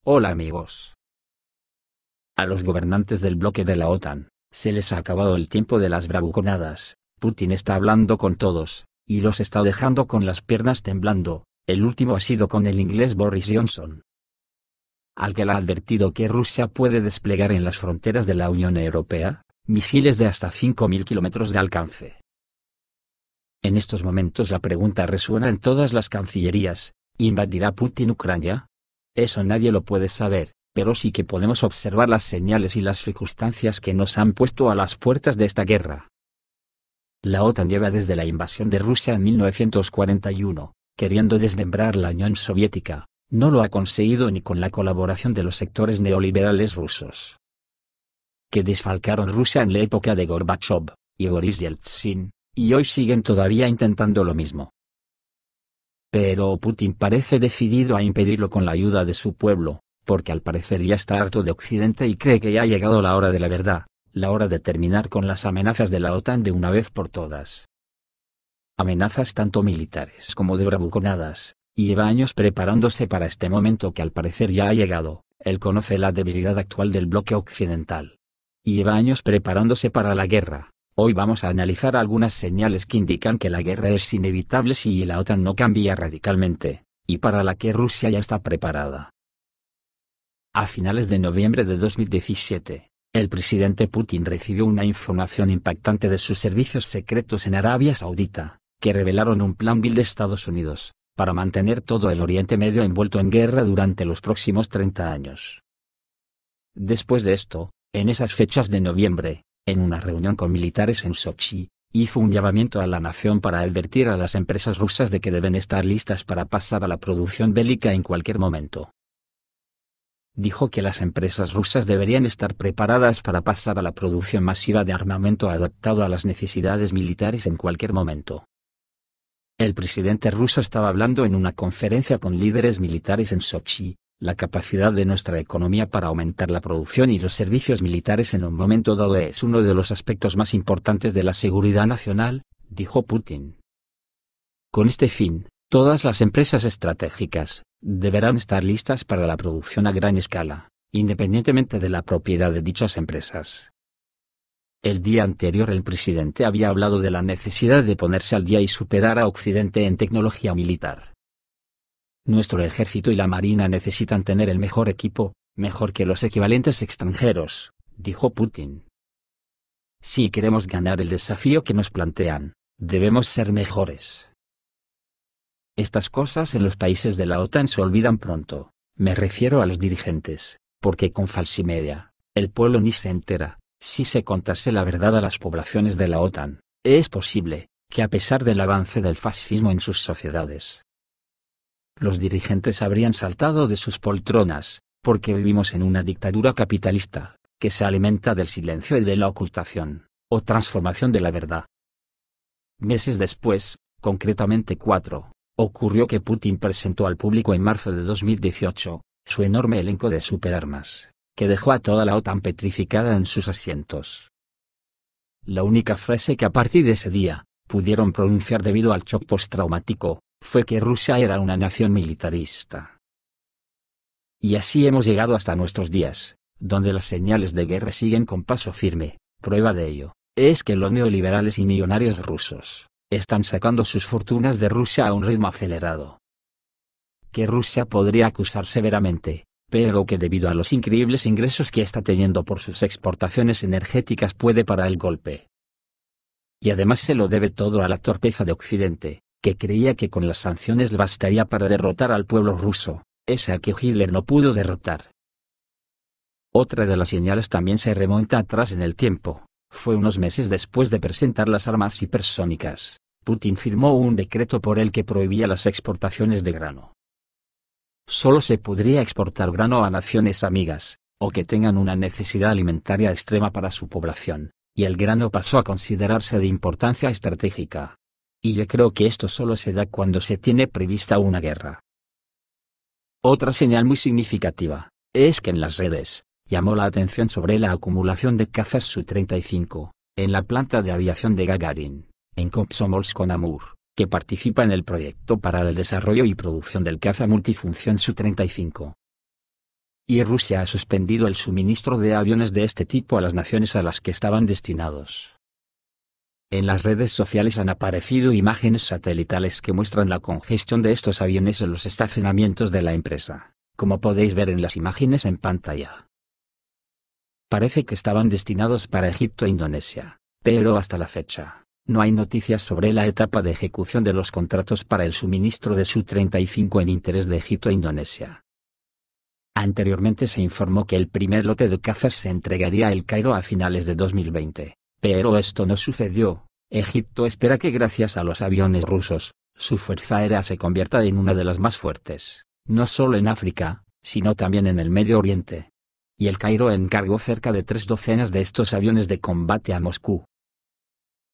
Hola amigos. A los gobernantes del bloque de la OTAN, se les ha acabado el tiempo de las bravuconadas. Putin está hablando con todos, y los está dejando con las piernas temblando. El último ha sido con el inglés Boris Johnson, al que le ha advertido que Rusia puede desplegar en las fronteras de la Unión Europea misiles de hasta 5.000 kilómetros de alcance. En estos momentos la pregunta resuena en todas las cancillerías: ¿invadirá Putin Ucrania? Eso nadie lo puede saber, pero sí que podemos observar las señales y las circunstancias que nos han puesto a las puertas de esta guerra. La OTAN lleva desde la invasión de Rusia en 1941, queriendo desmembrar la Unión Soviética. No lo ha conseguido ni con la colaboración de los sectores neoliberales rusos, que desfalcaron Rusia en la época de Gorbachov y Boris Yeltsin, y hoy siguen todavía intentando lo mismo. Pero Putin parece decidido a impedirlo con la ayuda de su pueblo, porque al parecer ya está harto de Occidente y cree que ya ha llegado la hora de la verdad, la hora de terminar con las amenazas de la OTAN de una vez por todas. Amenazas tanto militares como de bravuconadas, y lleva años preparándose para este momento que al parecer ya ha llegado. Él conoce la debilidad actual del bloque occidental, y lleva años preparándose para la guerra. Hoy vamos a analizar algunas señales que indican que la guerra es inevitable si la OTAN no cambia radicalmente, y para la que Rusia ya está preparada. A finales de noviembre de 2017, el presidente Putin recibió una información impactante de sus servicios secretos en Arabia Saudita, que revelaron un plan Bill de Estados Unidos, para mantener todo el Oriente Medio envuelto en guerra durante los próximos 30 años. Después de esto, en esas fechas de noviembre, en una reunión con militares en Sochi, hizo un llamamiento a la nación para advertir a las empresas rusas de que deben estar listas para pasar a la producción bélica en cualquier momento. Dijo que las empresas rusas deberían estar preparadas para pasar a la producción masiva de armamento adaptado a las necesidades militares en cualquier momento. El presidente ruso estaba hablando en una conferencia con líderes militares en Sochi. La capacidad de nuestra economía para aumentar la producción y los servicios militares en un momento dado es uno de los aspectos más importantes de la seguridad nacional, dijo Putin. Con este fin, todas las empresas estratégicas deberán estar listas para la producción a gran escala, independientemente de la propiedad de dichas empresas. El día anterior el presidente había hablado de la necesidad de ponerse al día y superar a Occidente en tecnología militar. Nuestro ejército y la marina necesitan tener el mejor equipo, mejor que los equivalentes extranjeros, dijo Putin. Si queremos ganar el desafío que nos plantean, debemos ser mejores. Estas cosas en los países de la OTAN se olvidan pronto, me refiero a los dirigentes, porque con falsimedia, el pueblo ni se entera. Si se contase la verdad a las poblaciones de la OTAN, es posible que a pesar del avance del fascismo en sus sociedades, los dirigentes habrían saltado de sus poltronas, porque vivimos en una dictadura capitalista, que se alimenta del silencio y de la ocultación, o transformación de la verdad. Meses después, concretamente 4, ocurrió que Putin presentó al público en marzo de 2018, su enorme elenco de superarmas, que dejó a toda la OTAN petrificada en sus asientos. La única frase que a partir de ese día, pudieron pronunciar debido al shock postraumático, fue que Rusia era una nación militarista. Y así hemos llegado hasta nuestros días, donde las señales de guerra siguen con paso firme. Prueba de ello, es que los neoliberales y millonarios rusos, están sacando sus fortunas de Rusia a un ritmo acelerado. Que Rusia podría acusar severamente, pero que debido a los increíbles ingresos que está teniendo por sus exportaciones energéticas puede parar el golpe. Y además se lo debe todo a la torpeza de Occidente, que creía que con las sanciones le bastaría para derrotar al pueblo ruso, ese a que Hitler no pudo derrotar. Otra de las señales también se remonta atrás en el tiempo. Fue unos meses después de presentar las armas hipersónicas, Putin firmó un decreto por el que prohibía las exportaciones de grano. Solo se podría exportar grano a naciones amigas, o que tengan una necesidad alimentaria extrema para su población, y el grano pasó a considerarse de importancia estratégica. Y yo creo que esto solo se da cuando se tiene prevista una guerra. Otra señal muy significativa, es que en las redes, llamó la atención sobre la acumulación de cazas Su-35, en la planta de aviación de Gagarin, en Komsomolsk-on-Amur, que participa en el proyecto para el desarrollo y producción del caza multifunción Su-35. y Rusia ha suspendido el suministro de aviones de este tipo a las naciones a las que estaban destinados. En las redes sociales han aparecido imágenes satelitales que muestran la congestión de estos aviones en los estacionamientos de la empresa, como podéis ver en las imágenes en pantalla. Parece que estaban destinados para Egipto e Indonesia, pero hasta la fecha, no hay noticias sobre la etapa de ejecución de los contratos para el suministro de Su-35 en interés de Egipto e Indonesia. Anteriormente se informó que el primer lote de cazas se entregaría a El Cairo a finales de 2020, pero esto no sucedió. Egipto espera que gracias a los aviones rusos, su fuerza aérea se convierta en una de las más fuertes, no solo en África, sino también en el Medio Oriente. Y El Cairo encargó cerca de 3 docenas de estos aviones de combate a Moscú.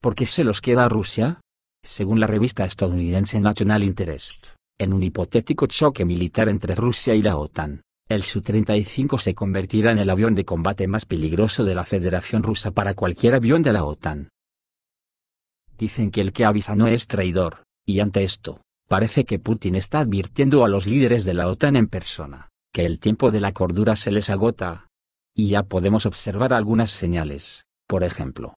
¿Por qué se los queda a Rusia? Según la revista estadounidense National Interest, en un hipotético choque militar entre Rusia y la OTAN, el Su-35 se convertirá en el avión de combate más peligroso de la Federación Rusa para cualquier avión de la OTAN. Dicen que el que avisa no es traidor, y ante esto, parece que Putin está advirtiendo a los líderes de la OTAN en persona, que el tiempo de la cordura se les agota. Y ya podemos observar algunas señales, por ejemplo.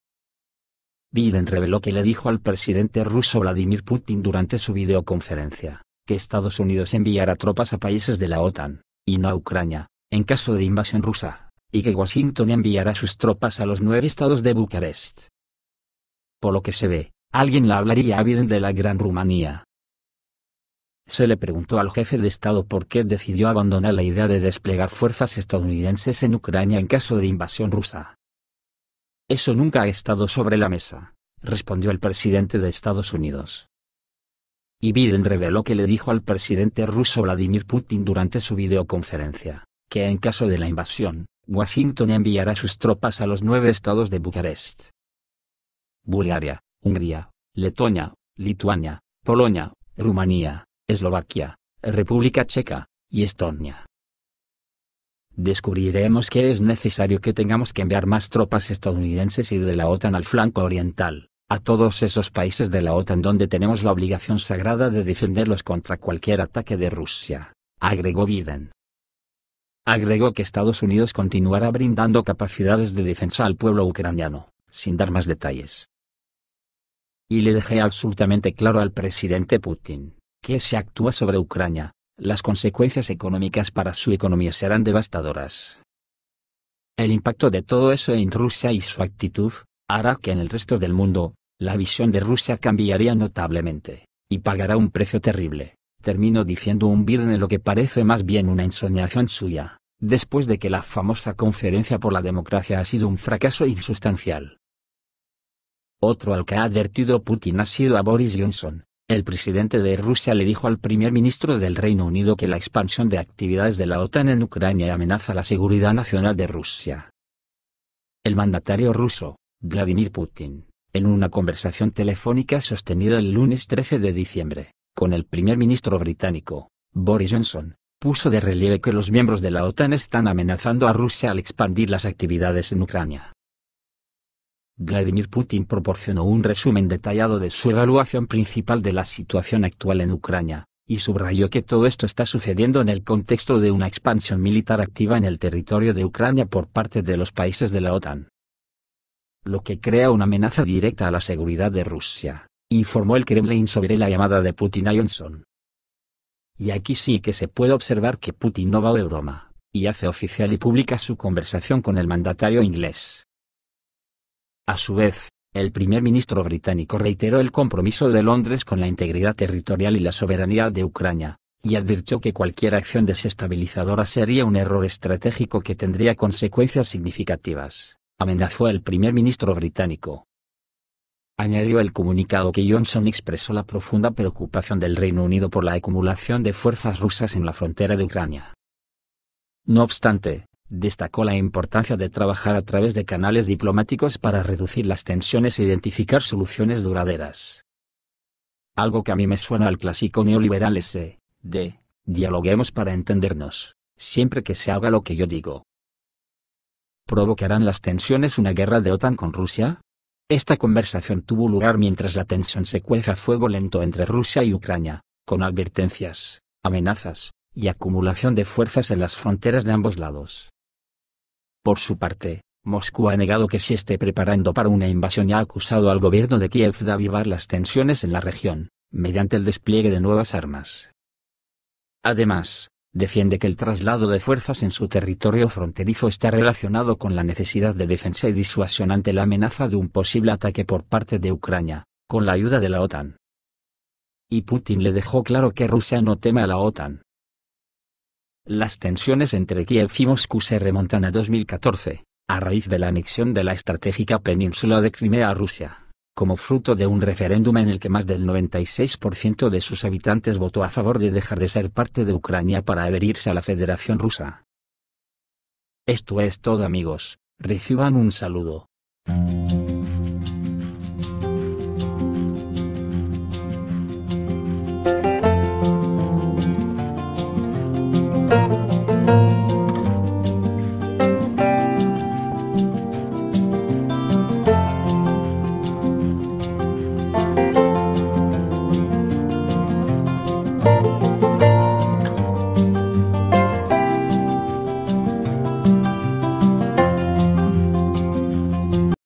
Biden reveló que le dijo al presidente ruso Vladimir Putin durante su videoconferencia, que Estados Unidos enviará tropas a países de la OTAN, y no a Ucrania, en caso de invasión rusa, y que Washington enviará sus tropas a los 9 estados de Bucarest. Por lo que se ve, alguien le hablaría a Biden de la Gran Rumanía. Se le preguntó al jefe de Estado por qué decidió abandonar la idea de desplegar fuerzas estadounidenses en Ucrania en caso de invasión rusa. Eso nunca ha estado sobre la mesa, respondió el presidente de Estados Unidos. Y Biden reveló que le dijo al presidente ruso Vladimir Putin durante su videoconferencia, que en caso de la invasión, Washington enviará sus tropas a los 9 estados de Bucarest. Bulgaria, Hungría, Letonia, Lituania, Polonia, Rumanía, Eslovaquia, República Checa, y Estonia. Descubriremos que es necesario que tengamos que enviar más tropas estadounidenses y de la OTAN al flanco oriental, a todos esos países de la OTAN donde tenemos la obligación sagrada de defenderlos contra cualquier ataque de Rusia, agregó Biden. Agregó que Estados Unidos continuará brindando capacidades de defensa al pueblo ucraniano, sin dar más detalles. Y le dejé absolutamente claro al presidente Putin, que si actúa sobre Ucrania, las consecuencias económicas para su economía serán devastadoras. El impacto de todo eso en Rusia y su actitud, hará que en el resto del mundo, la visión de Rusia cambiaría notablemente, y pagará un precio terrible, terminó diciendo un Biden en lo que parece más bien una ensoñación suya, después de que la famosa conferencia por la democracia ha sido un fracaso insustancial. Otro al que ha advertido Putin ha sido a Boris Johnson. El presidente de Rusia le dijo al primer ministro del Reino Unido que la expansión de actividades de la OTAN en Ucrania amenaza la seguridad nacional de Rusia. El mandatario ruso, Vladimir Putin, en una conversación telefónica sostenida el lunes 13 de diciembre, con el primer ministro británico, Boris Johnson, puso de relieve que los miembros de la OTAN están amenazando a Rusia al expandir las actividades en Ucrania. Vladimir Putin proporcionó un resumen detallado de su evaluación principal de la situación actual en Ucrania, y subrayó que todo esto está sucediendo en el contexto de una expansión militar activa en el territorio de Ucrania por parte de los países de la OTAN. Lo que crea una amenaza directa a la seguridad de Rusia, informó el Kremlin sobre la llamada de Putin a Johnson. Y aquí sí que se puede observar que Putin no va de broma, y hace oficial y pública su conversación con el mandatario inglés. A su vez, el primer ministro británico reiteró el compromiso de Londres con la integridad territorial y la soberanía de Ucrania, y advirtió que cualquier acción desestabilizadora sería un error estratégico que tendría consecuencias significativas, amenazó el primer ministro británico. Añadió el comunicado que Johnson expresó la profunda preocupación del Reino Unido por la acumulación de fuerzas rusas en la frontera de Ucrania. No obstante, destacó la importancia de trabajar a través de canales diplomáticos para reducir las tensiones e identificar soluciones duraderas. Algo que a mí me suena al clásico neoliberal ese, de, dialoguemos para entendernos, siempre que se haga lo que yo digo. ¿Provocarán las tensiones una guerra de OTAN con Rusia? Esta conversación tuvo lugar mientras la tensión se cuece a fuego lento entre Rusia y Ucrania, con advertencias, amenazas, y acumulación de fuerzas en las fronteras de ambos lados. Por su parte, Moscú ha negado que se esté preparando para una invasión y ha acusado al gobierno de Kiev de avivar las tensiones en la región, mediante el despliegue de nuevas armas. Además, defiende que el traslado de fuerzas en su territorio fronterizo está relacionado con la necesidad de defensa y disuasión ante la amenaza de un posible ataque por parte de Ucrania, con la ayuda de la OTAN. Y Putin le dejó claro que Rusia no teme a la OTAN. Las tensiones entre Kiev y Moscú se remontan a 2014, a raíz de la anexión de la estratégica península de Crimea a Rusia, como fruto de un referéndum en el que más del 96% de sus habitantes votó a favor de dejar de ser parte de Ucrania para adherirse a la Federación Rusa. Esto es todo, amigos, reciban un saludo.